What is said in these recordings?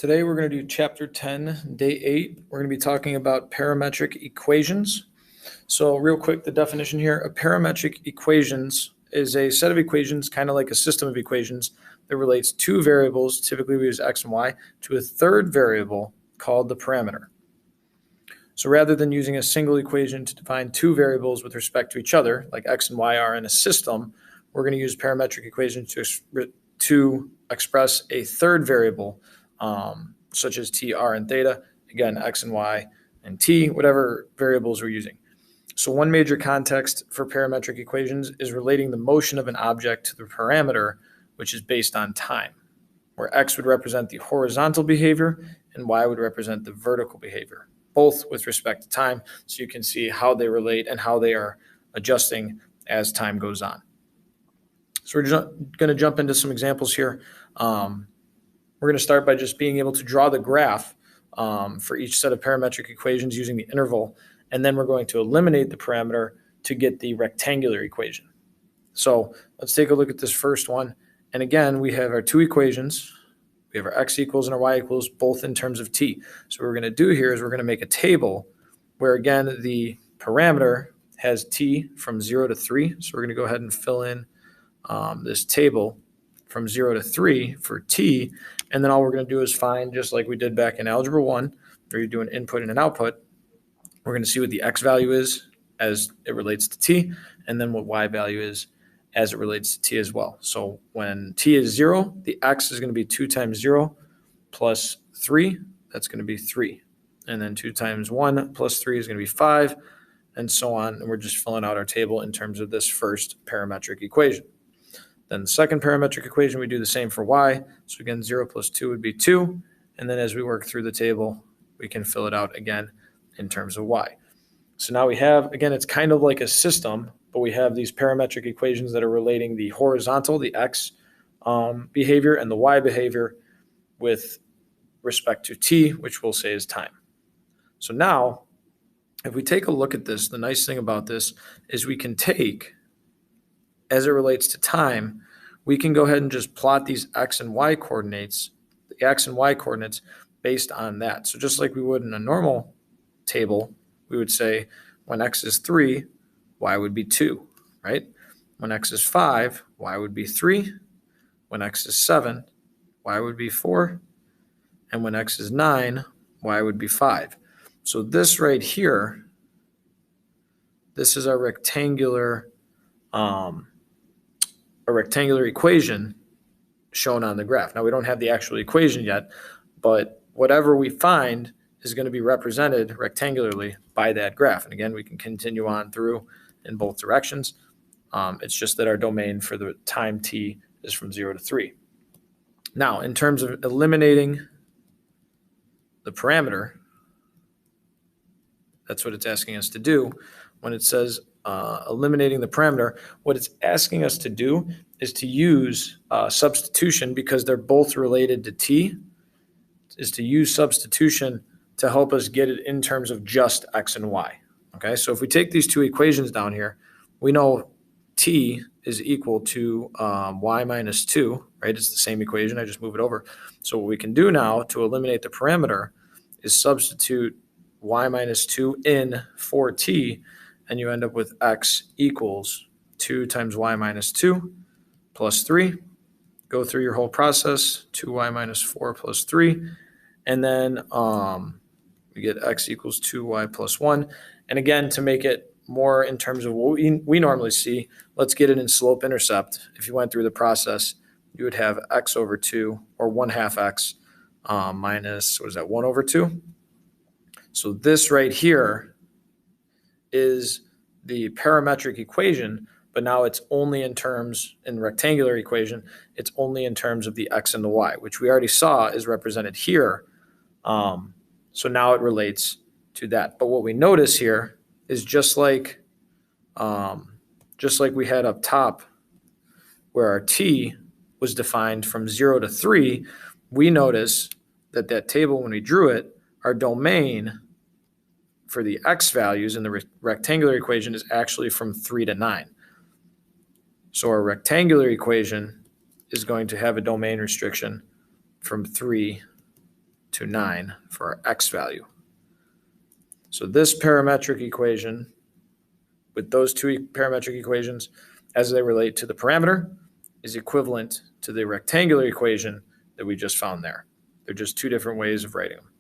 Today we're going to do chapter 10, day 8. We're going to be talking about parametric equations. So real quick, the definition here, a parametric equations is a set of equations, kind of like a system of equations, that relates two variables, typically we use x and y, to a third variable called the parameter. So rather than using a single equation to define two variables with respect to each other, like x and y are in a system, we're going to use parametric equations to express a third variable, such as t, r, and theta, again, x and y, and t, whatever variables we're using. So one major context for parametric equations is relating the motion of an object to the parameter, which is based on time, where x would represent the horizontal behavior and y would represent the vertical behavior, both with respect to time, so you can see how they relate and how they are adjusting as time goes on. So we're going to jump into some examples here. We're going to start by just being able to draw the graph for each set of parametric equations using the interval, and then we're going to eliminate the parameter to get the rectangular equation. So let's take a look at this first one. And again, we have our two equations. We have our x equals and our y equals, both in terms of t. So what we're going to do here is we're going to make a table where, again, the parameter has t from 0 to 3. So we're going to go ahead and fill in this table from 0 to 3 for t, and then all we're going to do is find, just like we did back in Algebra 1, where you do an input and an output, we're going to see what the x value is as it relates to t, and then what y value is as it relates to t as well. So when t is 0, the x is going to be 2 times 0 plus 3, that's going to be 3. And then 2 times 1 plus 3 is going to be 5, and so on. And we're just filling out our table in terms of this first parametric equation. Then the second parametric equation, we do the same for y. So again, 0 plus 2 would be 2. And then as we work through the table, we can fill it out again in terms of y. So now we have, again, it's kind of like a system, but we have these parametric equations that are relating the horizontal, the x behavior, and the y behavior with respect to t, which we'll say is time. So now, if we take a look at this, the nice thing about this is we can take, as it relates to time, we can go ahead and just plot these x and y coordinates, the x and y coordinates based on that. So just like we would in a normal table, we would say when x is 3, y would be 2, right? When x is 5, y would be 3. When x is 7, y would be 4. And when x is 9, y would be 5. So this right here, this is our rectangular equation shown on the graph. Now, we don't have the actual equation yet, but whatever we find is going to be represented rectangularly by that graph. And again, we can continue on through in both directions. It's just that our domain for the time t is from 0 to 3. Now, in terms of eliminating the parameter, that's what it's asking us to do. When it says eliminating the parameter, what it's asking us to do is to use substitution, because they're both related to t, is to use substitution to help us get it in terms of just x and y. Okay, so if we take these two equations down here, we know t is equal to y minus 2, right? It's the same equation, I just move it over. So what we can do now to eliminate the parameter is substitute y minus 2 in for t, and you end up with x equals 2 times y minus 2 plus 3. Go through your whole process, 2y minus 4 plus 3, and then we get x equals 2y plus 1. And again, to make it more in terms of what we normally see, let's get it in slope-intercept. If you went through the process, you would have x over 2, or 1/2 x minus, what is that, 1 over 2? So this right here is the parametric equation, but now it's only in terms, in rectangular equation, it's only in terms of the x and the y, which we already saw is represented here. So now it relates to that. But what we notice here is just like we had up top, where our t was defined from 0 to 3, we notice that that table, when we drew it, our domain for the x values in the rectangular equation is actually from 3 to 9. So our rectangular equation is going to have a domain restriction from 3 to 9 for our x value. So this parametric equation with those two parametric equations as they relate to the parameter is equivalent to the rectangular equation that we just found there. They're just two different ways of writing them.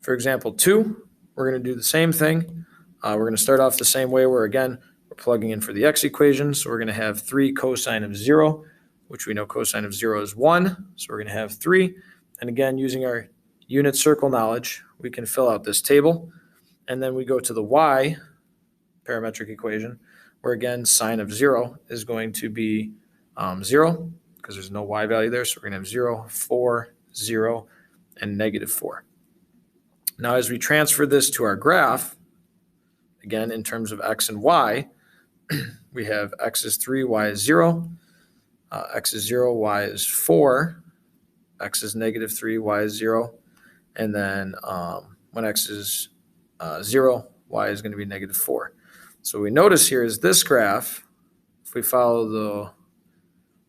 For example 2, we're going to do the same thing. We're going to start off the same way where, again, we're plugging in for the x equation. So we're going to have 3 cosine of 0, which we know cosine of 0 is 1. So we're going to have 3. And again, using our unit circle knowledge, we can fill out this table. And then we go to the y parametric equation, where again, sine of 0 is going to be 0, because there's no y value there. So we're going to have 0, 4, 0, and negative 4. Now, as we transfer this to our graph, again, in terms of x and y, we have x is 3, y is 0, x is 0, y is 4, x is negative 3, y is 0, and then when x is 0, y is going to be negative 4. So what we notice here is this graph, if we follow the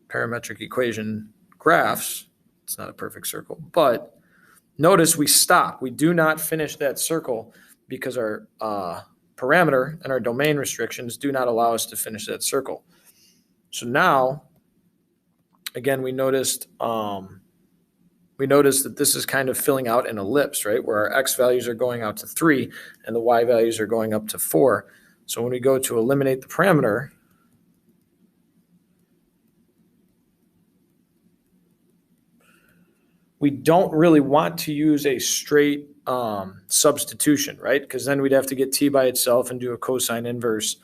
parametric equation graphs, it's not a perfect circle, but notice we stop. We do not finish that circle because our parameter and our domain restrictions do not allow us to finish that circle. So now, again, we noticed that this is kind of filling out an ellipse, right? Where our x values are going out to 3 and the y values are going up to 4. So when we go to eliminate the parameter, we don't really want to use a straight substitution, right? Because then we'd have to get t by itself and do a cosine inverse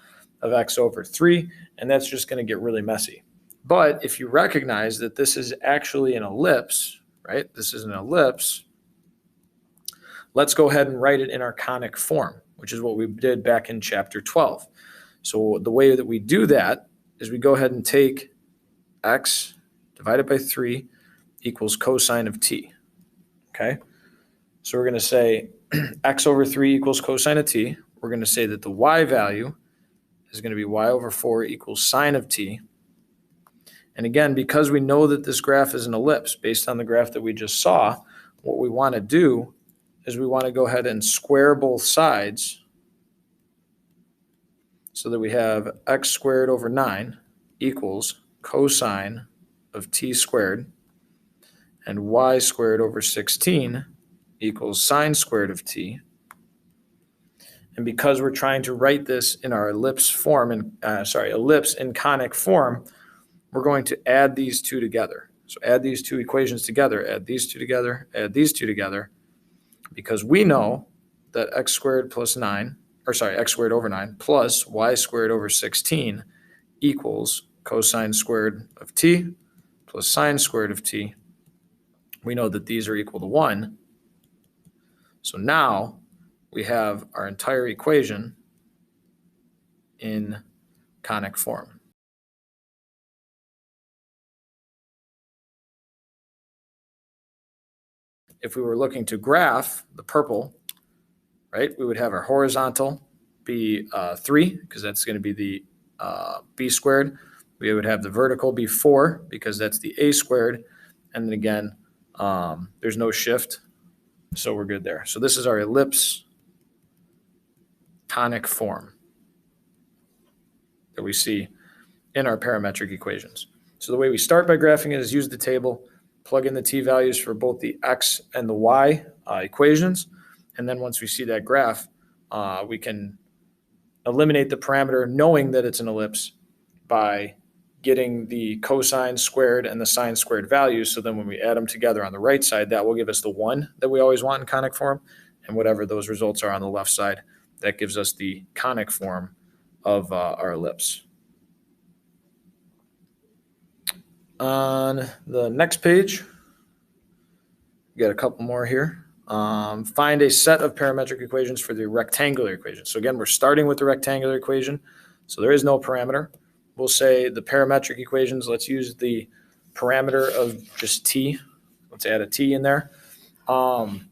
of x over 3, and that's just going to get really messy. But if you recognize that this is actually an ellipse, right? This is an ellipse. Let's go ahead and write it in our conic form, which is what we did back in chapter 12. So the way that we do that is we go ahead and take x divided by 3 equals cosine of t, okay? So we're going to say x over 3 equals cosine of t. We're going to say that the y value is going to be y over 4 equals sine of t. And again, because we know that this graph is an ellipse based on the graph that we just saw, what we want to do is we want to go ahead and square both sides so that we have x squared over 9 equals cosine of t squared, and y squared over 16 equals sine squared of t. And because we're trying to write this in our ellipse form, ellipse in conic form, we're going to add these two together. So add these two equations together, add these two together, add these two together, because we know that x squared over 9 plus y squared over 16 equals cosine squared of t plus sine squared of t. We know that these are equal to 1. So now we have our entire equation in conic form. If we were looking to graph the purple, right, we would have our horizontal be 3, because that's going to be the b squared. We would have the vertical be 4, because that's the a squared. And then again, there's no shift, so we're good there. So this is our ellipse conic form that we see in our parametric equations. So the way we start by graphing it is use the table, plug in the t values for both the x and the y equations, and then once we see that graph, we can eliminate the parameter knowing that it's an ellipse by getting the cosine squared and the sine squared values. So then when we add them together on the right side, that will give us the 1 that we always want in conic form, and whatever those results are on the left side, that gives us the conic form of our ellipse. On the next page, we got a couple more here. Find a set of parametric equations for the rectangular equation. So again, we're starting with the rectangular equation. So there is no parameter. We'll say the parametric equations, let's use the parameter of just t. Let's add a t in there. Don't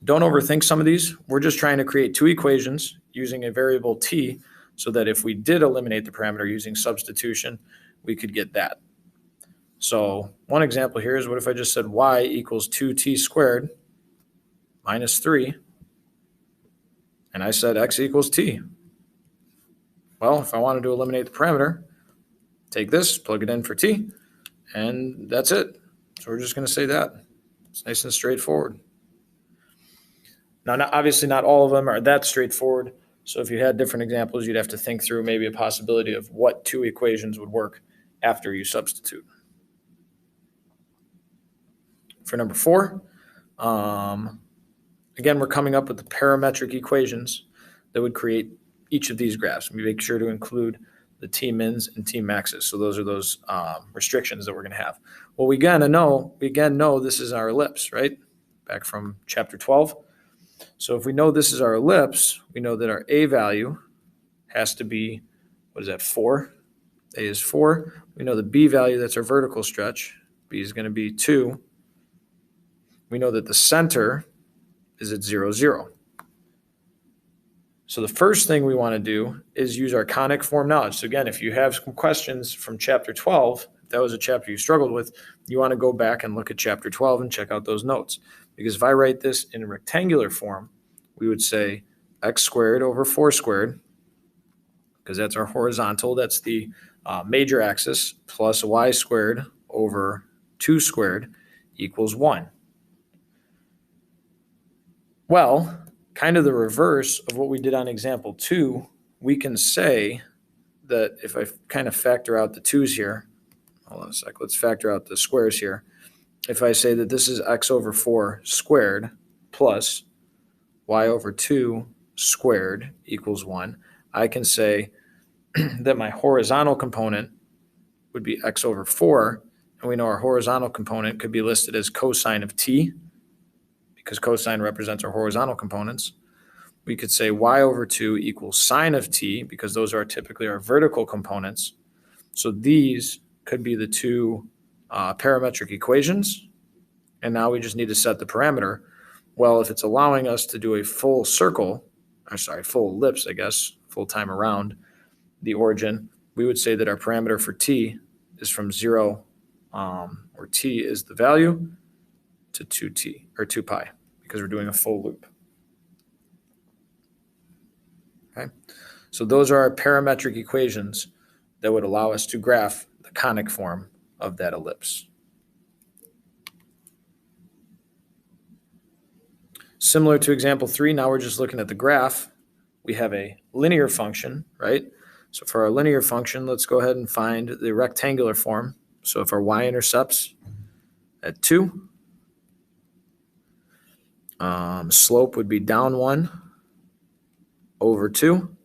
overthink some of these. We're just trying to create two equations using a variable t so that if we did eliminate the parameter using substitution, we could get that. So one example here is, what if I just said y equals 2t squared minus 3, and I said x equals t? Well, if I wanted to eliminate the parameter, take this, plug it in for t, and that's it. So we're just going to say that. It's nice and straightforward. Now, obviously not all of them are that straightforward. So if you had different examples, you'd have to think through maybe a possibility of what two equations would work after you substitute. For number 4, again, we're coming up with the parametric equations that would create each of these graphs. We make sure to include the T-mins and T-maxes. So those are those restrictions that we're going to have. Well, we again know this is our ellipse, right? Back from chapter 12. So if we know this is our ellipse, we know that our A value has to be, what is that, 4? A is 4. We know the B value, that's our vertical stretch. B is going to be 2. We know that the center is at 0, 0. So the first thing we want to do is use our conic form knowledge. So again, if you have some questions from chapter 12, if that was a chapter you struggled with, you want to go back and look at chapter 12 and check out those notes. Because if I write this in rectangular form, we would say x squared over 4 squared, because that's our horizontal, that's the major axis, plus y squared over 2 squared equals 1. Well, kind of the reverse of what we did on example 2, we can say that if I kind of factor out the 2's here, hold on a sec, let's factor out the squares here. If I say that this is x over 4 squared plus y over 2 squared equals 1, I can say that my horizontal component would be x over 4, and we know our horizontal component could be listed as cosine of t, because cosine represents our horizontal components. We could say y over 2 equals sine of t, because those are typically our vertical components. So these could be the two parametric equations. And now we just need to set the parameter. Well, if it's allowing us to do a full circle, full ellipse, I guess, full time around the origin, we would say that our parameter for t is from 0, where t is the value, to 2t, or 2 pi, because we're doing a full loop. Okay, so those are our parametric equations that would allow us to graph the conic form of that ellipse. Similar to example 3, now we're just looking at the graph. We have a linear function, right? So for our linear function, let's go ahead and find the rectangular form. So if our y-intercept's at 2, slope would be down 1 over 2.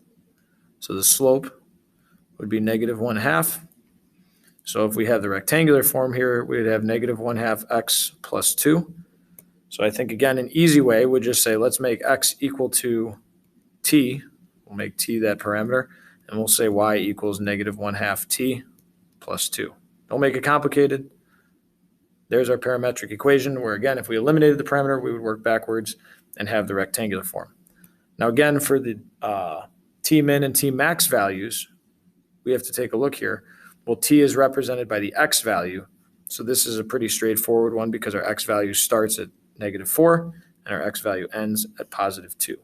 So the slope would be negative 1/2. So if we have the rectangular form here, we'd have negative 1/2 x plus 2. So I think, again, an easy way would just say, let's make x equal to t. We'll make t that parameter, and we'll say y equals negative 1/2 t plus 2. Don't make it complicated. There's our parametric equation where, again, if we eliminated the parameter, we would work backwards and have the rectangular form. Now, again, for the T-min and T-max values, we have to take a look here. Well, t is represented by the x value. So this is a pretty straightforward one because our x value starts at negative 4 and our x value ends at positive 2.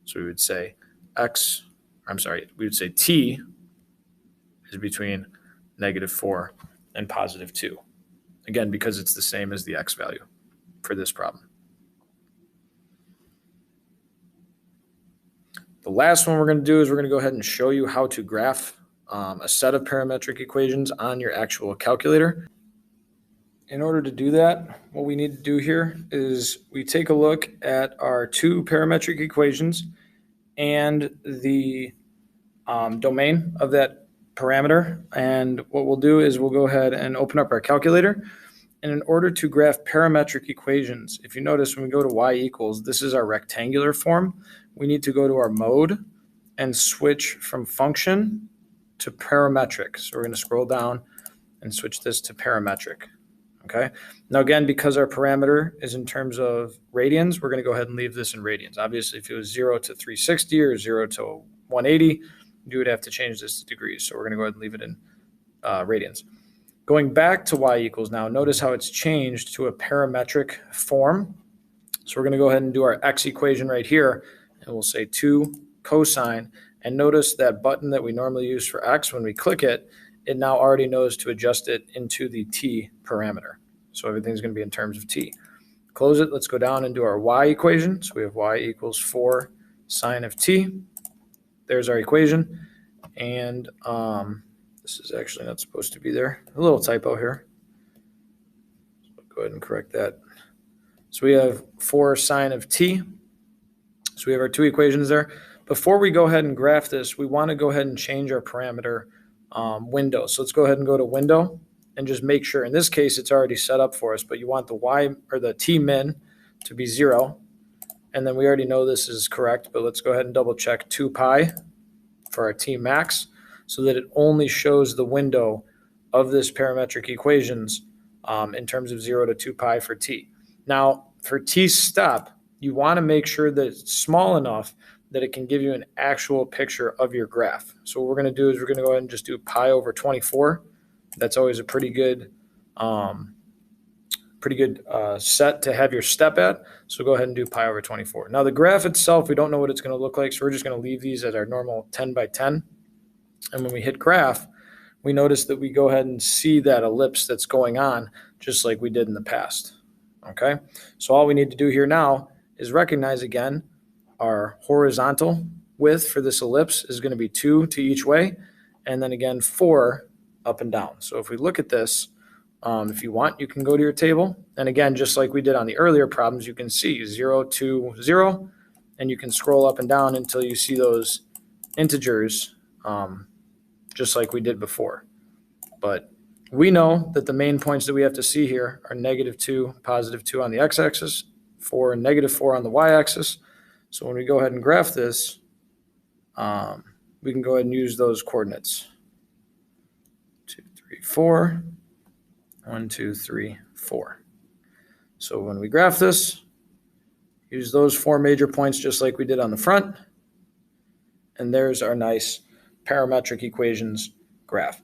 So we would say we would say t is between negative 4 and positive 2. Again, because it's the same as the x value for this problem. The last one we're going to do is we're going to go ahead and show you how to graph a set of parametric equations on your actual calculator. In order to do that, what we need to do here is we take a look at our two parametric equations and the domain of that parameter. And what we'll do is we'll go ahead and open up our calculator. And in order to graph parametric equations, if you notice when we go to y equals, this is our rectangular form. We need to go to our mode and switch from function to parametric. So we're going to scroll down and switch this to parametric. Okay. Now, again, because our parameter is in terms of radians, we're going to go ahead and leave this in radians. Obviously, if it was 0 to 360 or 0 to 180, you would have to change this to degrees. So we're going to go ahead and leave it in radians. Going back to y equals now, notice how it's changed to a parametric form. So we're going to go ahead and do our x equation right here, and we'll say 2 cosine. And notice that button that we normally use for x, when we click it, it now already knows to adjust it into the t parameter. So everything's going to be in terms of t. Close it. Let's go down and do our y equation. So we have y equals 4 sine of t. There's our equation. And this is actually not supposed to be there. A little typo here. So go ahead and correct that. So we have 4 sine of t. So we have our two equations there. Before we go ahead and graph this, we want to go ahead and change our parameter window. So let's go ahead and go to window and just make sure. In this case, it's already set up for us, but you want the y or the t min to be 0. And then we already know this is correct, but let's go ahead and double check 2 pi for our t max so that it only shows the window of this parametric equations in terms of 0 to 2 pi for t. Now, for t step, you want to make sure that it's small enough that it can give you an actual picture of your graph. So what we're going to do is we're going to go ahead and just do pi over 24. That's always a pretty good set to have your step at. So go ahead and do pi over 24. Now the graph itself, we don't know what it's going to look like, so we're just going to leave these at our normal 10 by 10. And when we hit graph, we notice that we go ahead and see that ellipse that's going on just like we did in the past. Okay, so all we need to do here now is recognize again our horizontal width for this ellipse is going to be 2 to each way, and then again 4 up and down. So if we look at this, if you want, you can go to your table, and again, just like we did on the earlier problems, you can see 0 to 0, and you can scroll up and down until you see those integers, just like we did before. But we know that the main points that we have to see here are -2, +2 on the x-axis, 4 and -4 on the y-axis. So when we go ahead and graph this, we can go ahead and use those coordinates. 2, 3, 4. 1, 2, 3, 4. So when we graph this, use those 4 major points just like we did on the front. And there's our nice parametric equations graph.